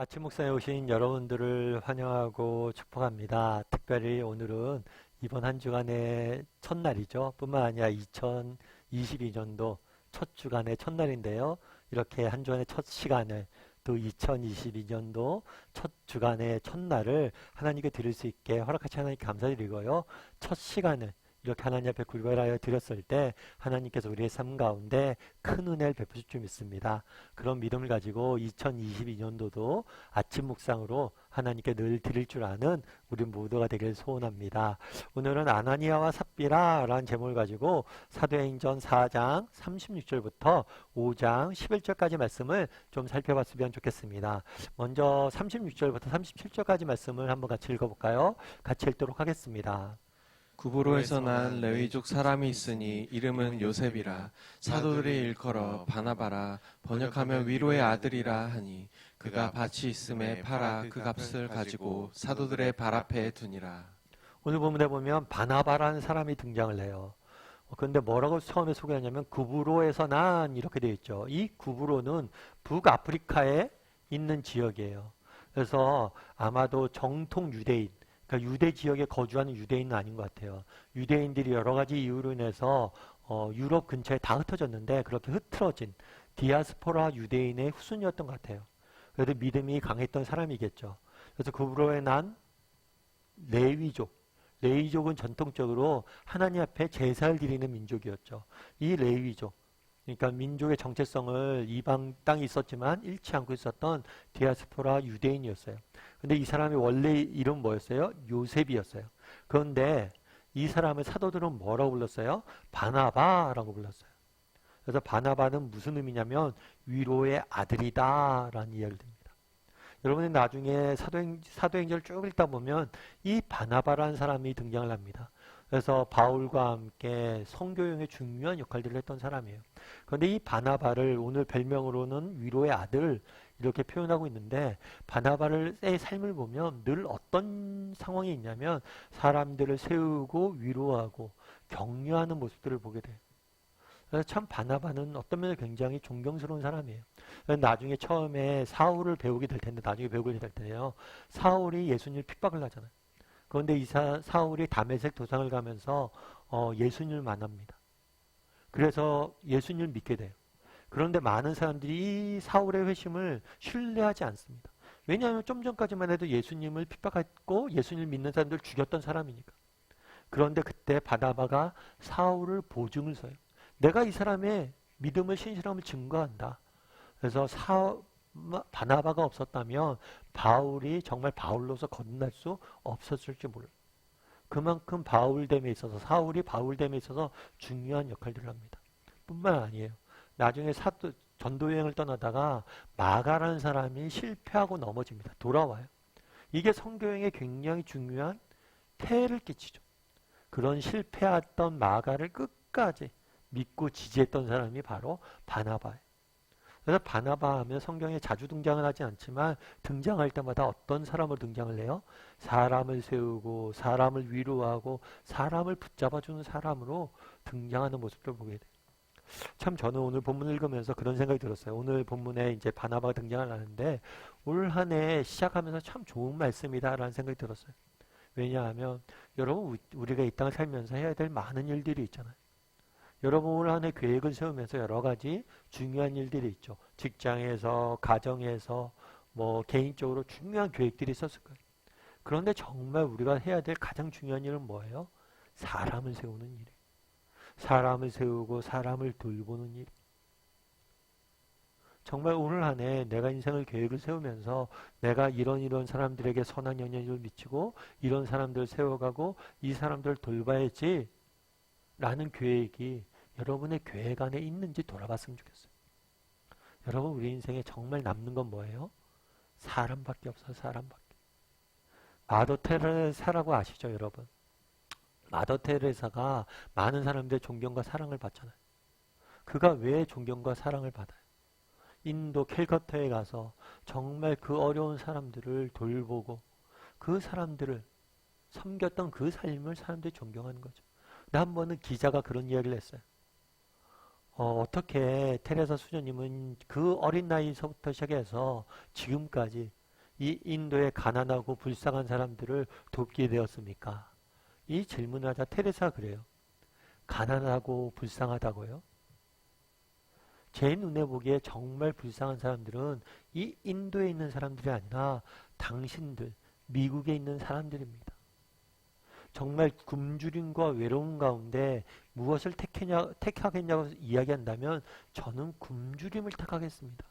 아침 목상에 오신 여러분들을 환영하고 축복합니다. 특별히 오늘은 이번 한 주간의 첫날이죠. 뿐만 아니라 2022년도 첫 주간의 첫날인데요. 이렇게 한 주간의 첫 시간을 또 2022년도 첫 주간의 첫날을 하나님께 드릴 수 있게 허락하시 하나님께 감사드리고요. 첫 시간을 이렇게 하나님 앞에 굴발하여 드렸을 때 하나님께서 우리의 삶 가운데 큰 은혜를 베푸실 줄 믿습니다. 그런 믿음을 가지고 2022년도도 아침 묵상으로 하나님께 늘 드릴 줄 아는 우리 모두가 되길 소원합니다. 오늘은 아나니아와 삽비라라는 제목을 가지고 사도행전 4장 36절부터 5장 11절까지 말씀을 좀 살펴봤으면 좋겠습니다. 먼저 36절부터 37절까지 말씀을 한번 같이 읽어볼까요? 같이 읽도록 하겠습니다. 구브로에서 난 레위족 사람이 있으니 이름은 요셉이라. 사도들이 일컬어 바나바라 번역하며 위로의 아들이라 하니 그가 밭이 있음에 팔아 그 값을 가지고 사도들의 발 앞에 두니라. 오늘 본문에 보면 바나바라는 사람이 등장을 해요. 그런데 뭐라고 처음에 소개하냐면 구브로에서 난 이렇게 되어 있죠. 이 구브로는 북아프리카에 있는 지역이에요. 그래서 아마도 정통 유대인, 그러니까 유대 지역에 거주하는 유대인은 아닌 것 같아요. 유대인들이 여러 가지 이유로 인해서 유럽 근처에 다 흩어졌는데 그렇게 흐트러진 디아스포라 유대인의 후손이었던 것 같아요. 그래도 믿음이 강했던 사람이겠죠. 그래서 구브로에 난 레위족, 레위족은 전통적으로 하나님 앞에 제사를 드리는 민족이었죠. 이 레위족, 그러니까 민족의 정체성을 이방 땅에 있었지만 잃지 않고 있었던 디아스포라 유대인이었어요. 근데 이 사람이 원래 이름 뭐였어요? 요셉이었어요. 그런데 이 사람을 사도들은 뭐라고 불렀어요? 바나바라고 불렀어요. 그래서 바나바는 무슨 의미냐면 위로의 아들이다 라는 이야기를 듭니다. 여러분이 나중에 사도행전을 쭉 읽다 보면 이 바나바라는 사람이 등장을 합니다. 그래서 바울과 함께 성교용의 중요한 역할들을 했던 사람이에요. 그런데 이 바나바를 오늘 별명으로는 위로의 아들 이렇게 표현하고 있는데 바나바의 삶을 보면 늘 어떤 상황이 있냐면 사람들을 세우고 위로하고 격려하는 모습들을 보게 돼요. 그래서 참 바나바는 어떤 면에 굉장히 존경스러운 사람이에요. 나중에 처음에 사울을 배우게 될 텐데 나중에 배우게 될 텐데요. 사울이 예수님을 핍박을 하잖아요. 그런데 이 사울이 다메섹 도상을 가면서 예수님을 만납니다. 그래서 예수님을 믿게 돼요. 그런데 많은 사람들이 이 사울의 회심을 신뢰하지 않습니다. 왜냐하면 좀 전까지만 해도 예수님을 핍박했고 예수님을 믿는 사람들을 죽였던 사람이니까. 그런데 그때 바나바가 사울을 보증을 서요. 내가 이 사람의 믿음을 신실함을 증거한다. 그래서 바나바가 없었다면 바울이 정말 바울로서 거듭날 수 없었을지 몰라요. 그만큼 바울됨에 있어서 사울이 바울됨에 있어서 중요한 역할들을 합니다. 뿐만 아니에요. 나중에 전도 여행을 떠나다가 마가라는 사람이 실패하고 넘어집니다. 돌아와요. 이게 선교여행에 굉장히 중요한 폐해를 끼치죠. 그런 실패했던 마가를 끝까지 믿고 지지했던 사람이 바로 바나바예요. 그래서 바나바 하면 성경에 자주 등장은 하지 않지만 등장할 때마다 어떤 사람으로 등장을 해요? 사람을 세우고 사람을 위로하고 사람을 붙잡아주는 사람으로 등장하는 모습을 보게 돼요. 참 저는 오늘 본문을 읽으면서 그런 생각이 들었어요. 오늘 본문에 이제 바나바가 등장을 하는데 올 한 해 시작하면서 참 좋은 말씀이다라는 생각이 들었어요. 왜냐하면 여러분 우리가 이 땅을 살면서 해야 될 많은 일들이 있잖아요. 여러분 올 한 해 계획을 세우면서 여러 가지 중요한 일들이 있죠. 직장에서, 가정에서, 뭐 개인적으로 중요한 계획들이 있었을 거예요. 그런데 정말 우리가 해야 될 가장 중요한 일은 뭐예요? 사람을 세우는 일이에요. 사람을 세우고 사람을 돌보는 일. 정말 올 한 해 내가 인생을 계획을 세우면서 내가 이런 사람들에게 선한 영향을 미치고 이런 사람들을 세워가고 이 사람들을 돌봐야지 라는 계획이 여러분의 계획 안에 있는지 돌아봤으면 좋겠어요. 여러분 우리 인생에 정말 남는 건 뭐예요? 사람밖에 없어요. 사람밖에. 마더 테레사라고 아시죠 여러분? 마더 테레사가 많은 사람들의 존경과 사랑을 받잖아요. 그가 왜 존경과 사랑을 받아요? 인도 캘커타에 가서 정말 그 어려운 사람들을 돌보고 그 사람들을 섬겼던 그 삶을 사람들이 존경하는 거죠. 근데 한 번은 기자가 그런 이야기를 했어요. 어떻게 테레사 수녀님은 그 어린 나이서부터 시작해서 지금까지 이 인도의 가난하고 불쌍한 사람들을 돕게 되었습니까? 이 질문을 하자 테레사가 그래요. 가난하고 불쌍하다고요? 제 눈에 보기에 정말 불쌍한 사람들은 이 인도에 있는 사람들이 아니라 당신들, 미국에 있는 사람들입니다. 정말 굶주림과 외로움 가운데 무엇을 택하겠냐고 이야기한다면 저는 굶주림을 택하겠습니다.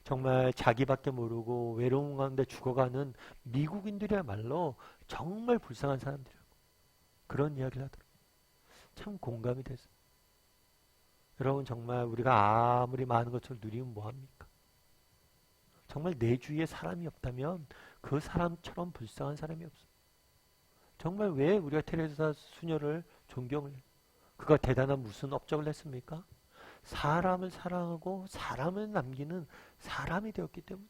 정말 자기밖에 모르고 외로움 가운데 죽어가는 미국인들이야말로 정말 불쌍한 사람들이에요. 그런 이야기를 하더라고요. 참 공감이 됐어요. 여러분 정말 우리가 아무리 많은 것을 누리면 뭐합니까? 정말 내 주위에 사람이 없다면 그 사람처럼 불쌍한 사람이 없어요. 정말 왜 우리가 테레사 수녀를 존경을 해요? 그가 대단한 무슨 업적을 했습니까? 사람을 사랑하고 사람을 남기는 사람이 되었기 때문에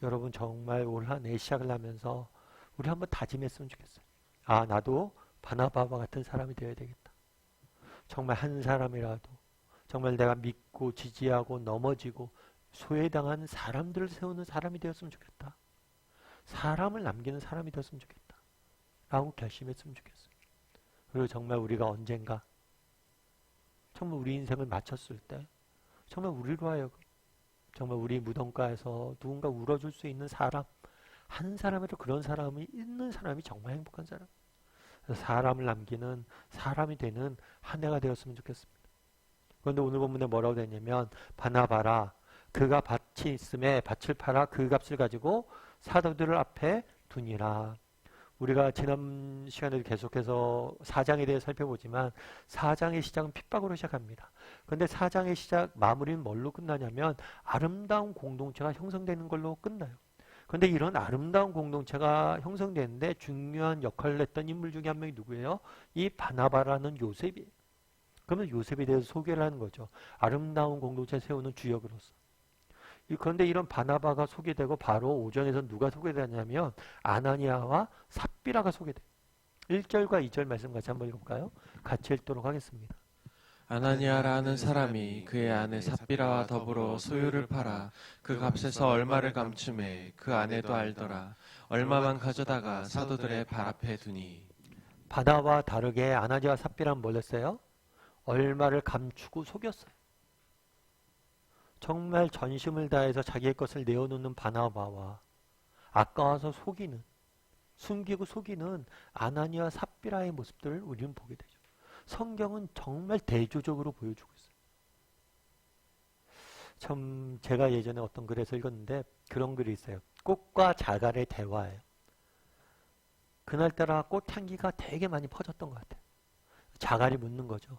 여러분 정말 올 한 해 시작을 하면서 우리 한번 다짐했으면 좋겠어요. 아, 나도 바나바와 같은 사람이 되어야 되겠다. 정말 한 사람이라도 정말 내가 믿고 지지하고 넘어지고 소외당한 사람들을 세우는 사람이 되었으면 좋겠다. 사람을 남기는 사람이 되었으면 좋겠다. 라고 결심했으면 좋겠어요. 그리고 정말 우리가 언젠가 정말 우리 인생을 마쳤을 때 정말 우리로 하여금 정말 우리 무덤가에서 누군가 울어줄 수 있는 사람 한 사람이라도 그런 사람이 있는 사람이 정말 행복한 사람. 그래서 사람을 남기는 사람이 되는 한 해가 되었으면 좋겠습니다. 그런데 오늘 본문에 뭐라고 되냐면 바나바라 그가 밭이 있음에 밭을 팔아 그 값을 가지고 사도들 앞에 두니라. 우리가 지난 시간에도 계속해서 4장에 대해 살펴보지만 4장의 시작은 핍박으로 시작합니다. 그런데 4장의 시작 마무리는 뭘로 끝나냐면 아름다운 공동체가 형성되는 걸로 끝나요. 그런데 이런 아름다운 공동체가 형성되는데 중요한 역할을 했던 인물 중에 한 명이 누구예요? 이 바나바라는 요셉이에요. 그러면 요셉에 대해서 소개를 하는 거죠. 아름다운 공동체 세우는 주역으로서. 그런데 이런 바나바가 소개되고 바로 오전에서 누가 소개되냐면 아나니아와 삽비라가 소개돼요. 1절과 2절 말씀 같이 한번 읽어볼까요? 같이 읽도록 하겠습니다. 아나니아라는 사람이 그의 아내 삽비라와 더불어 소유를 팔아 그 값에서 얼마를 감춤해 그 아내도 알더라. 얼마만 가져다가 사도들의 발 앞에 두니. 바나바와 다르게 아나니아와 삽비라는 뭘 했어요? 얼마를 감추고 속였어요. 정말 전심을 다해서 자기의 것을 내어놓는 바나바와 아까워서 속이는 숨기고 속이는 아나니아와 삽비라의 모습들을 우리는 보게 되죠. 성경은 정말 대조적으로 보여주고 있어요. 참 제가 예전에 어떤 글에서 읽었는데 그런 글이 있어요. 꽃과 자갈의 대화예요. 그날따라 꽃향기가 되게 많이 퍼졌던 것 같아요. 자갈이 묻는 거죠.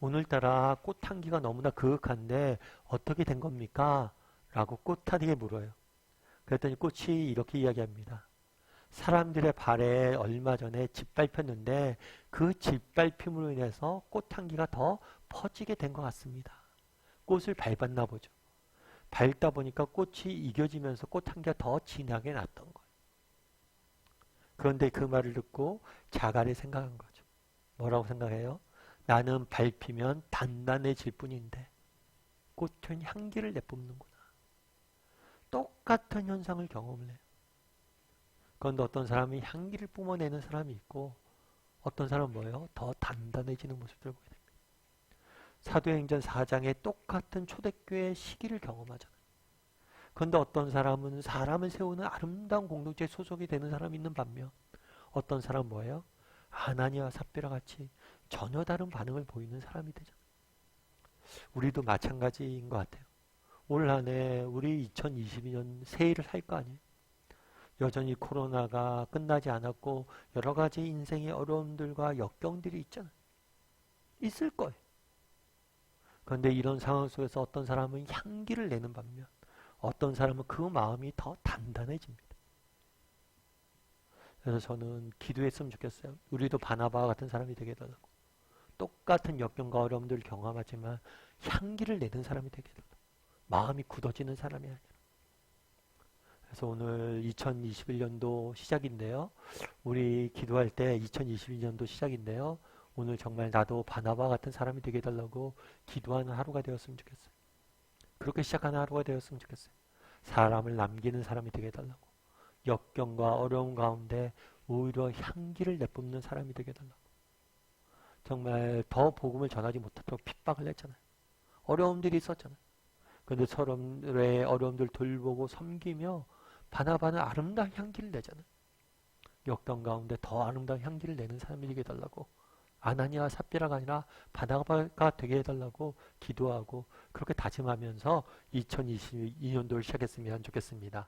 오늘따라 꽃향기가 너무나 그윽한데 어떻게 된 겁니까? 라고 꽃향기에 물어요. 그랬더니 꽃이 이렇게 이야기합니다. 사람들의 발에 얼마 전에 짓밟혔는데 그 짓밟힘으로 인해서 꽃향기가 더 퍼지게 된 것 같습니다. 꽃을 밟았나 보죠. 밟다 보니까 꽃이 이겨지면서 꽃향기가 더 진하게 났던 거예요. 그런데 그 말을 듣고 자갈이 생각한 거죠. 뭐라고 생각해요? 나는 밟히면 단단해질 뿐인데 꽃은 향기를 내뿜는구나. 똑같은 현상을 경험을 해요. 그런데 어떤 사람이 향기를 뿜어내는 사람이 있고 어떤 사람은 뭐예요? 더 단단해지는 모습들을 보게 됩니다. 사도행전 4장에 똑같은 초대교회의 시기를 경험하잖아요. 그런데 어떤 사람은 사람을 세우는 아름다운 공동체에 소속이 되는 사람이 있는 반면 어떤 사람은 뭐예요? 아나니아와 삽비라 같이 전혀 다른 반응을 보이는 사람이 되잖아요. 우리도 마찬가지인 것 같아요. 올 한 해 우리 2022년 새해를 살 거 아니에요? 여전히 코로나가 끝나지 않았고 여러 가지 인생의 어려움들과 역경들이 있잖아요. 있을 거예요. 그런데 이런 상황 속에서 어떤 사람은 향기를 내는 반면 어떤 사람은 그 마음이 더 단단해집니다. 그래서 저는 기도했으면 좋겠어요. 우리도 바나바와 같은 사람이 되게 달라고. 똑같은 역경과 어려움들을 경험하지만 향기를 내는 사람이 되게 달라고. 마음이 굳어지는 사람이 아니라. 그래서 오늘 2021년도 시작인데요. 우리 기도할 때 2022년도 시작인데요. 오늘 정말 나도 바나바와 같은 사람이 되게 해달라고 기도하는 하루가 되었으면 좋겠어요. 그렇게 시작하는 하루가 되었으면 좋겠어요. 사람을 남기는 사람이 되게 해달라고. 역경과 어려움 가운데 오히려 향기를 내뿜는 사람이 되게 해달라고. 정말 더 복음을 전하지 못하도록 핍박을 했잖아요. 어려움들이 있었잖아요. 그런데 서로의 어려움들 돌보고 섬기며 바나바는 아름다운 향기를 내잖아요. 역경 가운데 더 아름다운 향기를 내는 사람이 되게 해달라고. 아나니아와 삽비라가 아니라 바나바가 되게 해달라고 기도하고 그렇게 다짐하면서 2022년도를 시작했으면 좋겠습니다.